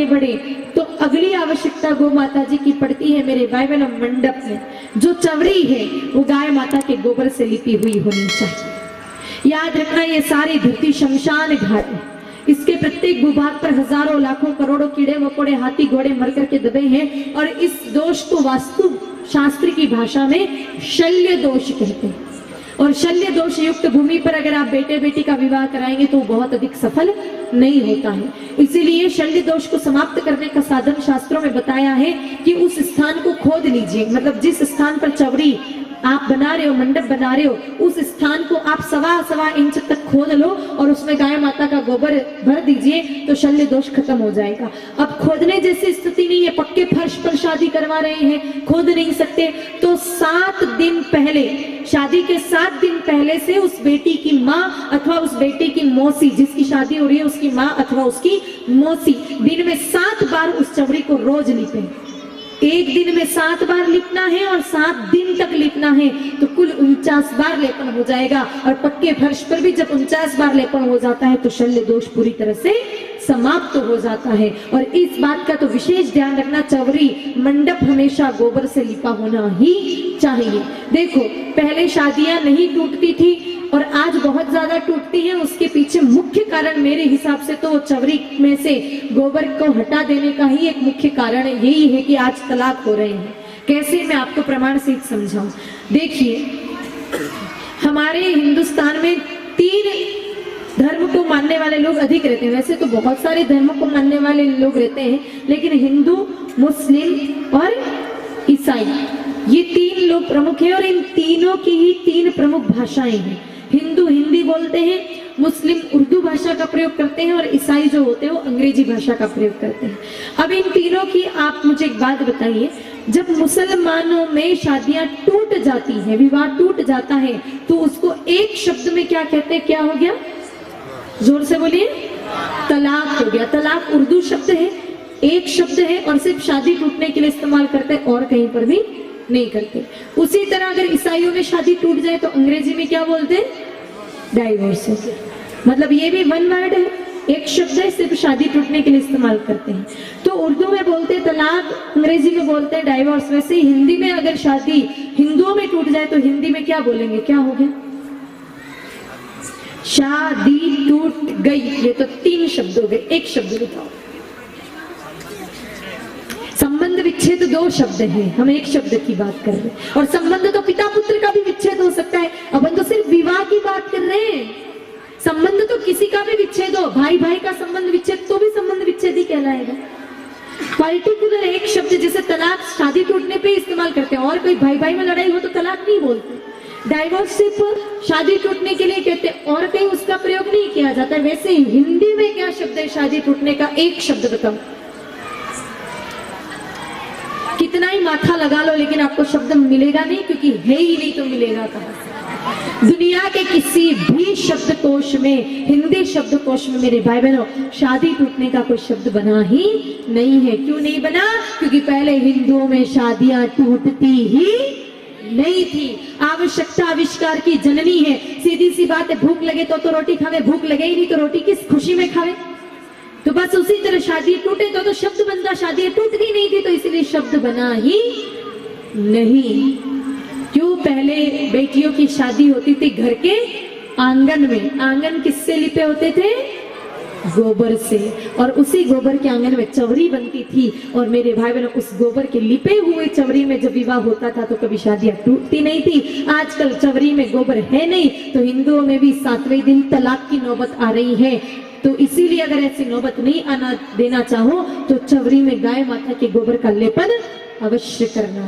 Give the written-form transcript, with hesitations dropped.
बढ़े तो अगली आवश्यकता गौ माता जी की पड़ती है मेरे भाई बहनों। मंडप में जो चवड़ी है वो गाय माता के गोबर से लिपी हुई होनी चाहिए। याद रखना ये सारी धरती शमशान घाट है, इसके प्रत्येक भूभाग पर हजारों लाखों करोड़ों कीड़े मकोड़े हाथी घोड़े मर करके दबे हैं और इस दोष को वास्तु शास्त्र की भाषा में शल्य दोष कहते हैं। और शल्य दोष युक्त भूमि पर अगर आप बेटे बेटी का विवाह कराएंगे तो बहुत अधिक सफल नहीं होता है। इसीलिए शल्य दोष को समाप्त करने का साधन शास्त्रों में बताया है कि उस स्थान को खोद लीजिए। मतलब जिस स्थान पर चवड़ी आप बना रहे हो, मंडप बना रहे हो, उस स्थान को आप 1.25 इंच तक खोद लो और उसमें गाय माता का गोबर भर दीजिए तो शल्य दोष खत्म हो जाएगा। अब खोदने जैसी स्थिति नहीं है, पक्के फर्श पर शादी करवा रहे हैं, खोद नहीं सकते, तो 7 दिन पहले, शादी के 7 दिन पहले से उस बेटी की माँ अथवा उस बेटी की मौसी, जिसकी शादी हो रही है उसकी माँ अथवा उसकी मौसी, दिन में 7 बार उस चवड़ी को रोज लिपे। एक दिन में 7 बार लिपना है और 7 दिन तक लिपना है तो कुल 49 बार लेपन हो जाएगा। और पक्के फर्श पर भी जब 49 बार लेपन हो जाता है तो शल्य दोष पूरी तरह से समाप्त हो जाता है। और इस बात का तो विशेष ध्यान रखना, चवरी मंडप हमेशा गोबर से लिपा होना ही चाहिए। देखो पहले शादियां नहीं टूटती थी और आज बहुत ज्यादा टूटती हैं, उसके पीछे मुख्य कारण मेरे हिसाब से तो चवरी में से गोबर को हटा देने का ही एक मुख्य कारण यही है कि आज तलाक हो रहे हैं। कैसे, मैं आपको प्रमाण सहित समझाऊं। देखिए हमारे हिंदुस्तान में 3 धर्म को मानने वाले लोग अधिक रहते हैं। वैसे तो बहुत सारे धर्मों को मानने वाले लोग रहते हैं, लेकिन हिंदू, मुस्लिम और ईसाई, ये 3 लोग प्रमुख हैं और इन तीनों की ही 3 प्रमुख भाषाएं हैं। हिंदू हिंदी बोलते हैं, मुस्लिम उर्दू भाषा का प्रयोग करते हैं और ईसाई जो होते हैं वो अंग्रेजी भाषा का प्रयोग करते हैं। अब इन तीनों की आप मुझे एक बात बताइए, जब मुसलमानों में शादियां टूट जाती हैं, विवाह टूट जाता है, तो उसको एक शब्द में क्या कहते हैं? क्या हो गया? जोर से बोलिए। तलाक हो गया। तलाक उर्दू शब्द है, एक शब्द है और सिर्फ शादी टूटने के लिए इस्तेमाल करते हैं और कहीं पर भी नहीं करते। उसी तरह अगर ईसाइयों में शादी टूट जाए तो अंग्रेजी में क्या बोलते हैं? डाइवोर्स। मतलब ये भी 1 वर्ड है, एक शब्द है, सिर्फ शादी टूटने के लिए इस्तेमाल करते हैं। तो उर्दू में बोलते हैं तलाक, अंग्रेजी में बोलते हैं डाइवोर्स। वैसे हिंदी में अगर शादी हिंदुओं में टूट जाए तो हिंदी में क्या बोलेंगे? क्या हो गया? शादी टूट गई। ये तो 3 शब्द हो गए, एक शब्द बताओ। संबंध विच्छेद 2 शब्द है, हम एक शब्द की बात कर रहे हैं। और संबंध तो पिता पुत्र का भी विच्छेद हो सकता है, अपन तो सिर्फ विवाह की बात कर रहे हैं। संबंध तो किसी का भी विच्छेद हो, भाई भाई का संबंध विच्छेद तो भी संबंध विच्छेद ही कहलाएगा। पर्टिकुलर एक शब्द जैसे तलाक शादी टूटने पे इस्तेमाल करते हैं, और कोई भाई भाई में लड़ाई हो तो तलाक नहीं बोलते। डाइवोर्स सिर्फ शादी टूटने के लिए कहते हैं और कहीं उसका प्रयोग नहीं किया जाता। वैसे हिंदी में क्या शब्द है शादी टूटने का? एक शब्द बताओ। कितना ही माथा लगा लो लेकिन आपको शब्द मिलेगा नहीं, क्योंकि है ही नहीं तो मिलेगा कहां से? दुनिया के किसी भी शब्दकोश में, हिंदी शब्दकोश में मेरे भाई बहनों, शादी टूटने का कोई शब्द बना ही नहीं है। क्यों नहीं बना? क्योंकि पहले हिंदुओं में शादियां टूटती ही नहीं थी। आवश्यकता आविष्कार की जननी है। सीधी सी बात है, भूख लगे तो रोटी खावे, भूख लगे ही नहीं तो रोटी किस खुशी में खावे? तो बस उसी तरह शादी टूटे तो शब्द बनता, शादी टूटती नहीं थी तो इसलिए शब्द बना ही नहीं। क्यों? पहले बेटियों की शादी होती थी घर के आंगन में। आंगन किससे लिपे होते थे? गोबर से। और उसी गोबर के आंगन में चवरी बनती थी। और मेरे भाई बहनों, उस गोबर के लिपे हुए चवरी में जब विवाह होता था तो कभी शादियां टूटती नहीं थी। आजकल चवरी में गोबर है नहीं तो हिंदुओं में भी 7वें दिन तलाक की नौबत आ रही है। तो इसीलिए अगर ऐसी नौबत नहीं आना देना चाहो तो चवरी में गाय माता के गोबर का लेपन अवश्य करना।